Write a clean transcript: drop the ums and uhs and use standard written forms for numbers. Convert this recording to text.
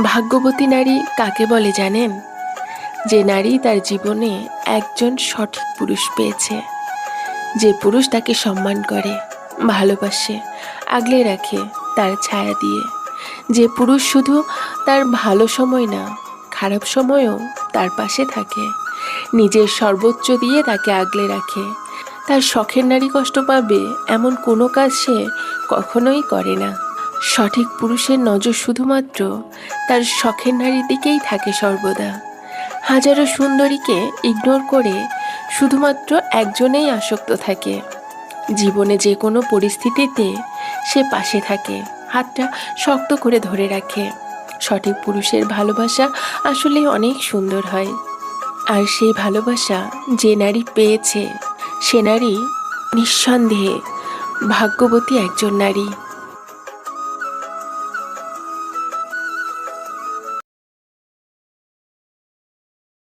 ভাগ্যবতী নারী কাকে বলে জানেন? যে নারী তার জীবনে একজন সঠিক পুরুষ পেয়েছে, যে পুরুষ তাকে সম্মান করে, ভালোবাসে, আগলে রাখে তার ছায়া দিয়ে। যে পুরুষ শুধু তার ভালো সময় না, খারাপ সময়েও তার পাশে থাকে, নিজের সর্বোচ্চ দিয়ে তাকে আগলে রাখে। তার শখের নারী কষ্ট পাবে এমন কোনো কাজ সে কখনোই করে না। সঠিক পুরুষের নজর শুধুমাত্র তার শখের নারীর দিকেই থাকে সর্বদা। হাজারো সুন্দরীকে ইগনোর করে শুধুমাত্র একজনেই আসক্ত থাকে। জীবনে যে কোনো পরিস্থিতিতে সে পাশে থাকে, হাতটা শক্ত করে ধরে রাখে। সঠিক পুরুষের ভালোবাসা আসলে অনেক সুন্দর হয়। আর সেই ভালোবাসা যে নারী পেয়েছে, সে নারী নিঃসন্দেহে ভাগ্যবতী একজন নারী।